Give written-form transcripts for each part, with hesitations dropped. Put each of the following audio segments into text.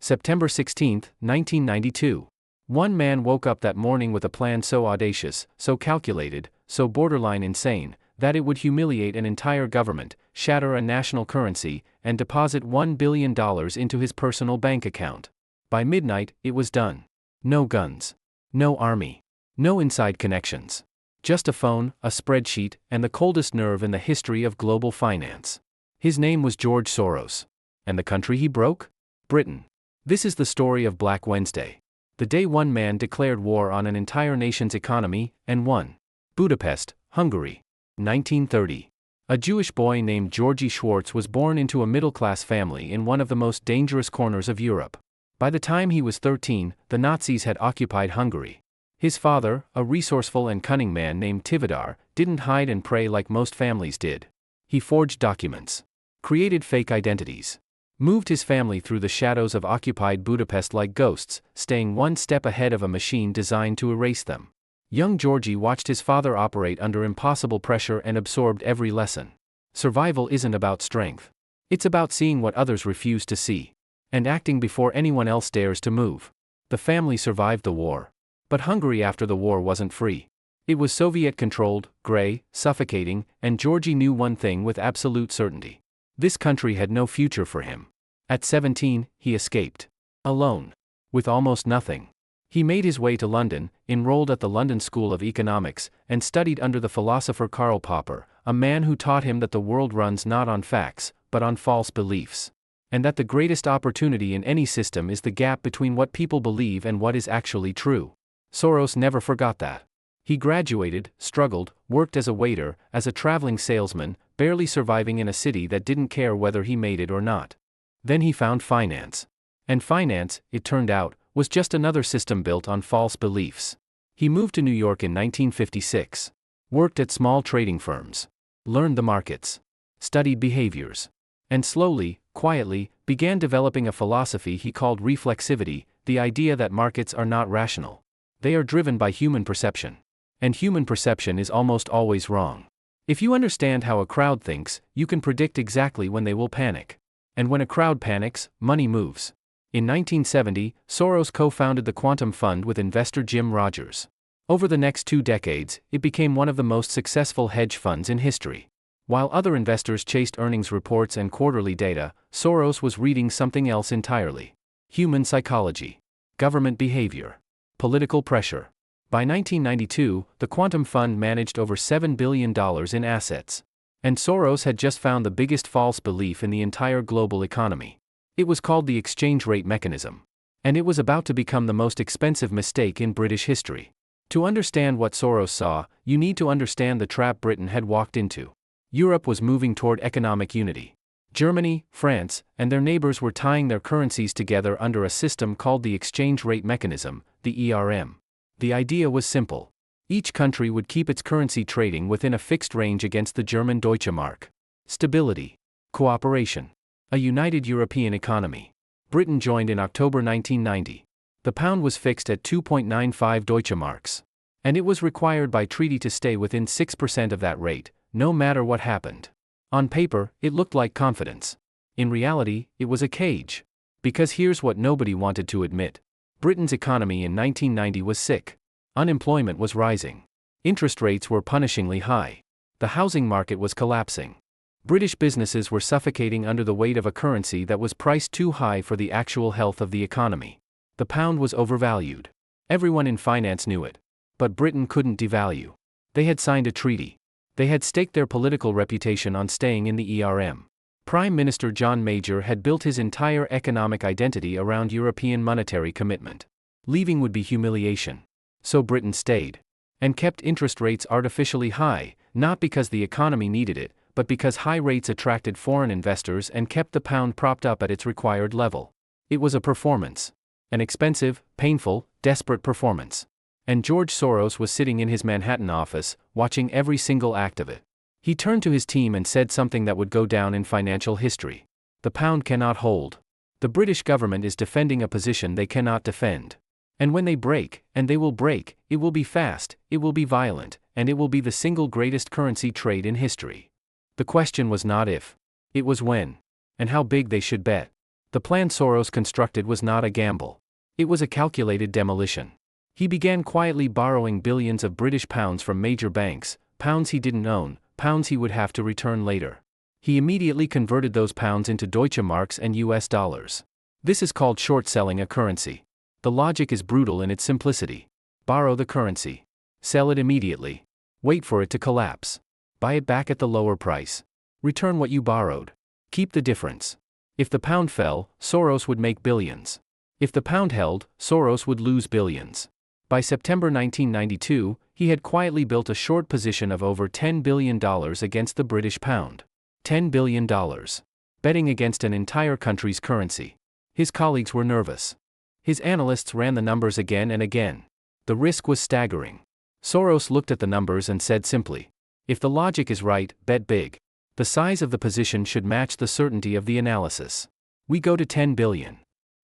September 16, 1992. One man woke up that morning with a plan so audacious, so calculated, so borderline insane, that it would humiliate an entire government, shatter a national currency, and deposit $1 billion into his personal bank account. By midnight, it was done. No guns. No army. No inside connections. Just a phone, a spreadsheet, and the coldest nerve in the history of global finance. His name was George Soros. And the country he broke? Britain. This is the story of Black Wednesday. The day one man declared war on an entire nation's economy, and won. Budapest, Hungary. 1930. A Jewish boy named Georgy Schwartz was born into a middle-class family in one of the most dangerous corners of Europe. By the time he was 13, the Nazis had occupied Hungary. His father, a resourceful and cunning man named Tivadar, didn't hide and pray like most families did. He forged documents, created fake identities, moved his family through the shadows of occupied Budapest like ghosts, staying one step ahead of a machine designed to erase them. Young Georgy watched his father operate under impossible pressure and absorbed every lesson. Survival isn't about strength. It's about seeing what others refuse to see, and acting before anyone else dares to move. The family survived the war. But Hungary after the war wasn't free. It was Soviet-controlled, gray, suffocating, and Georgy knew one thing with absolute certainty. This country had no future for him. At 17, he escaped. Alone. With almost nothing. He made his way to London, enrolled at the London School of Economics, and studied under the philosopher Karl Popper, a man who taught him that the world runs not on facts, but on false beliefs. And that the greatest opportunity in any system is the gap between what people believe and what is actually true. Soros never forgot that. He graduated, struggled, worked as a waiter, as a traveling salesman, barely surviving in a city that didn't care whether he made it or not. Then he found finance. And finance, it turned out, was just another system built on false beliefs. He moved to New York in 1956. Worked at small trading firms. Learned the markets. Studied behaviors. And slowly, quietly, began developing a philosophy he called reflexivity, the idea that markets are not rational. They are driven by human perception. And human perception is almost always wrong. If you understand how a crowd thinks, you can predict exactly when they will panic. And when a crowd panics, money moves. In 1970, Soros co-founded the Quantum Fund with investor Jim Rogers. Over the next 2 decades, it became one of the most successful hedge funds in history. While other investors chased earnings reports and quarterly data, Soros was reading something else entirely. Human psychology. Government behavior. Political pressure. By 1992, the Quantum Fund managed over $7 billion in assets. And Soros had just found the biggest false belief in the entire global economy. It was called the exchange rate mechanism. And it was about to become the most expensive mistake in British history. To understand what Soros saw, you need to understand the trap Britain had walked into. Europe was moving toward economic unity. Germany, France, and their neighbors were tying their currencies together under a system called the exchange rate mechanism, the ERM. The idea was simple. Each country would keep its currency trading within a fixed range against the German Deutsche Mark. Stability. Cooperation. A united European economy. Britain joined in October 1990. The pound was fixed at 2.95 Deutsche Marks. And it was required by treaty to stay within 6% of that rate, no matter what happened. On paper, it looked like confidence. In reality, it was a cage. Because here's what nobody wanted to admit. Britain's economy in 1990 was sick. Unemployment was rising. Interest rates were punishingly high. The housing market was collapsing. British businesses were suffocating under the weight of a currency that was priced too high for the actual health of the economy. The pound was overvalued. Everyone in finance knew it. But Britain couldn't devalue. They had signed a treaty. They had staked their political reputation on staying in the ERM. Prime Minister John Major had built his entire economic identity around European monetary commitment. Leaving would be humiliation. So Britain stayed. And kept interest rates artificially high, not because the economy needed it, but because high rates attracted foreign investors and kept the pound propped up at its required level. It was a performance. An expensive, painful, desperate performance. And George Soros was sitting in his Manhattan office, watching every single act of it. He turned to his team and said something that would go down in financial history. The pound cannot hold. The British government is defending a position they cannot defend. And when they break, and they will break, it will be fast, it will be violent, and it will be the single greatest currency trade in history. The question was not if. It was when. And how big they should bet. The plan Soros constructed was not a gamble. It was a calculated demolition. He began quietly borrowing billions of British pounds from major banks, pounds he didn't own, pounds he would have to return later. He immediately converted those pounds into Deutsche Marks and US dollars. This is called short-selling a currency. The logic is brutal in its simplicity. Borrow the currency. Sell it immediately. Wait for it to collapse. Buy it back at the lower price. Return what you borrowed. Keep the difference. If the pound fell, Soros would make billions. If the pound held, Soros would lose billions. By September 1992, he had quietly built a short position of over $10 billion against the British pound. $10 billion. Betting against an entire country's currency. His colleagues were nervous. His analysts ran the numbers again and again. The risk was staggering. Soros looked at the numbers and said simply, "If the logic is right, bet big. The size of the position should match the certainty of the analysis. We go to 10 billion.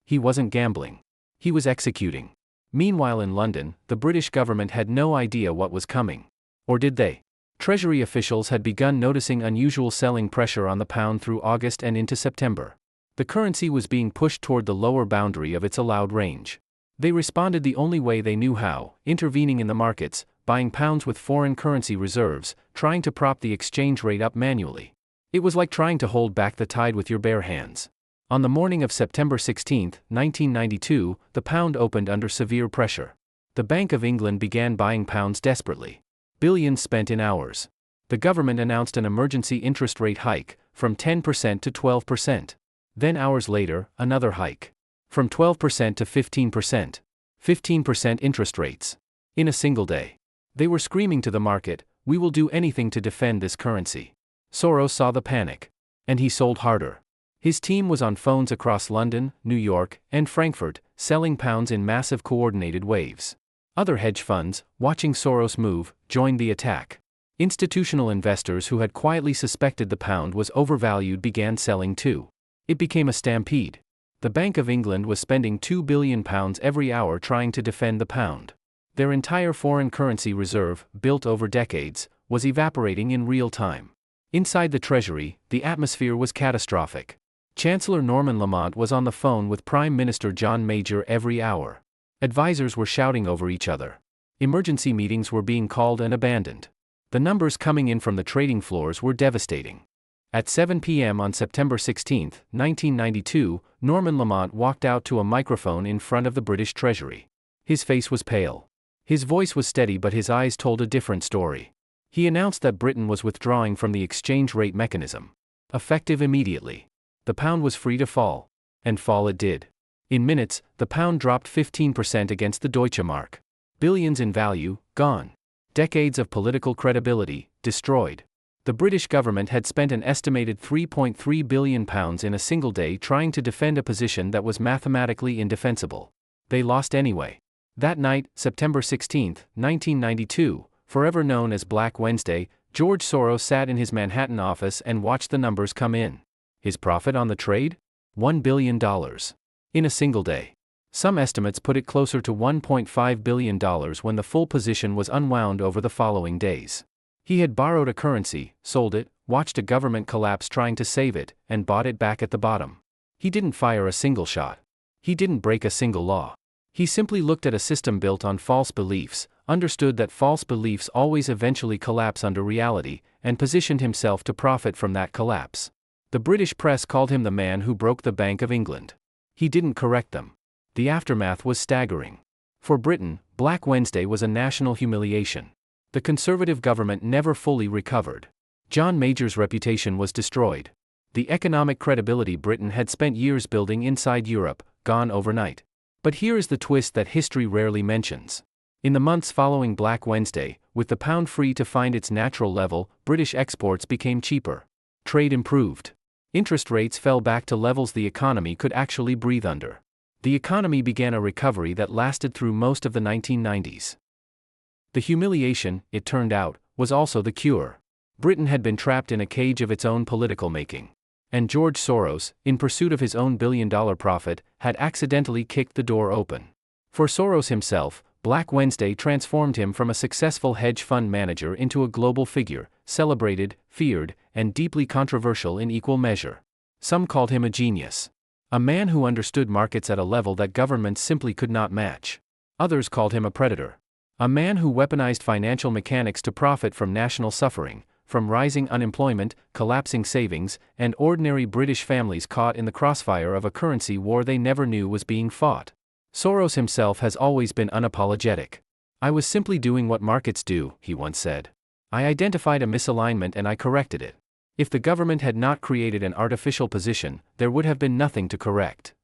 He wasn't gambling. He was executing. Meanwhile in London, the British government had no idea what was coming. Or did they? Treasury officials had begun noticing unusual selling pressure on the pound through August and into September. The currency was being pushed toward the lower boundary of its allowed range. They responded the only way they knew how, intervening in the markets, buying pounds with foreign currency reserves, trying to prop the exchange rate up manually. It was like trying to hold back the tide with your bare hands. On the morning of September 16, 1992, the pound opened under severe pressure. The Bank of England began buying pounds desperately. Billions spent in hours. The government announced an emergency interest rate hike, from 10% to 12%. Then hours later, another hike. From 12% to 15%. 15% interest rates. In a single day. They were screaming to the market, "We will do anything to defend this currency." Soros saw the panic. And he sold harder. His team was on phones across London, New York, and Frankfurt, selling pounds in massive coordinated waves. Other hedge funds, watching Soros move, joined the attack. Institutional investors who had quietly suspected the pound was overvalued began selling too. It became a stampede. The Bank of England was spending £2 billion every hour trying to defend the pound. Their entire foreign currency reserve, built over decades, was evaporating in real time. Inside the Treasury, the atmosphere was catastrophic. Chancellor Norman Lamont was on the phone with Prime Minister John Major every hour. Advisors were shouting over each other. Emergency meetings were being called and abandoned. The numbers coming in from the trading floors were devastating. At 7 p.m. on September 16, 1992, Norman Lamont walked out to a microphone in front of the British Treasury. His face was pale. His voice was steady, but his eyes told a different story. He announced that Britain was withdrawing from the exchange rate mechanism. Effective immediately. The pound was free to fall. And fall it did. In minutes, the pound dropped 15% against the Deutsche Mark. Billions in value, gone. Decades of political credibility, destroyed. The British government had spent an estimated £3.3 billion in a single day trying to defend a position that was mathematically indefensible. They lost anyway. That night, September 16, 1992, forever known as Black Wednesday, George Soros sat in his Manhattan office and watched the numbers come in. His profit on the trade? $1 billion. In a single day. Some estimates put it closer to $1.5 billion when the full position was unwound over the following days. He had borrowed a currency, sold it, watched a government collapse trying to save it, and bought it back at the bottom. He didn't fire a single shot. He didn't break a single law. He simply looked at a system built on false beliefs, understood that false beliefs always eventually collapse under reality, and positioned himself to profit from that collapse. The British press called him the man who broke the Bank of England. He didn't correct them. The aftermath was staggering. For Britain, Black Wednesday was a national humiliation. The Conservative government never fully recovered. John Major's reputation was destroyed. The economic credibility Britain had spent years building inside Europe, gone overnight. But here is the twist that history rarely mentions. In the months following Black Wednesday, with the pound free to find its natural level, British exports became cheaper. Trade improved. Interest rates fell back to levels the economy could actually breathe under. The economy began a recovery that lasted through most of the 1990s. The humiliation, it turned out, was also the cure. Britain had been trapped in a cage of its own political making. And George Soros, in pursuit of his own billion-dollar profit, had accidentally kicked the door open. For Soros himself, Black Wednesday transformed him from a successful hedge fund manager into a global figure, celebrated, feared, and deeply controversial in equal measure. Some called him a genius. A man who understood markets at a level that governments simply could not match. Others called him a predator. A man who weaponized financial mechanics to profit from national suffering, from rising unemployment, collapsing savings, and ordinary British families caught in the crossfire of a currency war they never knew was being fought. Soros himself has always been unapologetic. "I was simply doing what markets do," he once said. "I identified a misalignment and I corrected it. If the government had not created an artificial position, there would have been nothing to correct."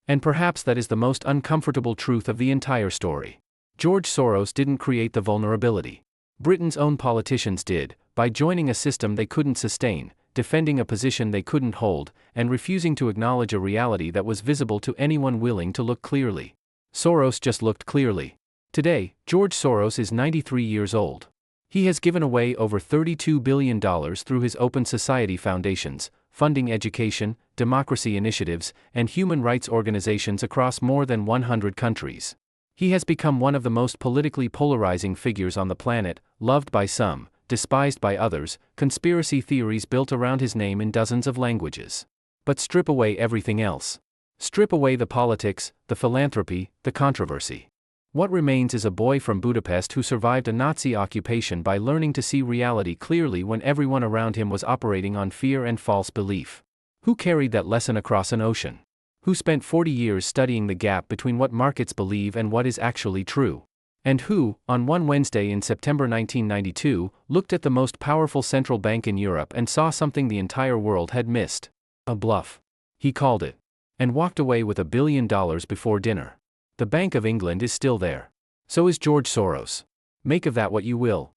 And perhaps that is the most uncomfortable truth of the entire story. George Soros didn't create the vulnerability. Britain's own politicians did, by joining a system they couldn't sustain, defending a position they couldn't hold, and refusing to acknowledge a reality that was visible to anyone willing to look clearly. Soros just looked clearly. Today, George Soros is 93 years old. He has given away over $32 billion through his Open Society foundations, funding education, democracy initiatives, and human rights organizations across more than 100 countries. He has become one of the most politically polarizing figures on the planet, loved by some, despised by others, conspiracy theories built around his name in dozens of languages. But strip away everything else. Strip away the politics, the philanthropy, the controversy. What remains is a boy from Budapest who survived a Nazi occupation by learning to see reality clearly when everyone around him was operating on fear and false belief. Who carried that lesson across an ocean? Who spent 40 years studying the gap between what markets believe and what is actually true? And who, on one Wednesday in September 1992, looked at the most powerful central bank in Europe and saw something the entire world had missed? A bluff. He called it. And walked away with $1 billion before dinner. The Bank of England is still there. So is George Soros. Make of that what you will.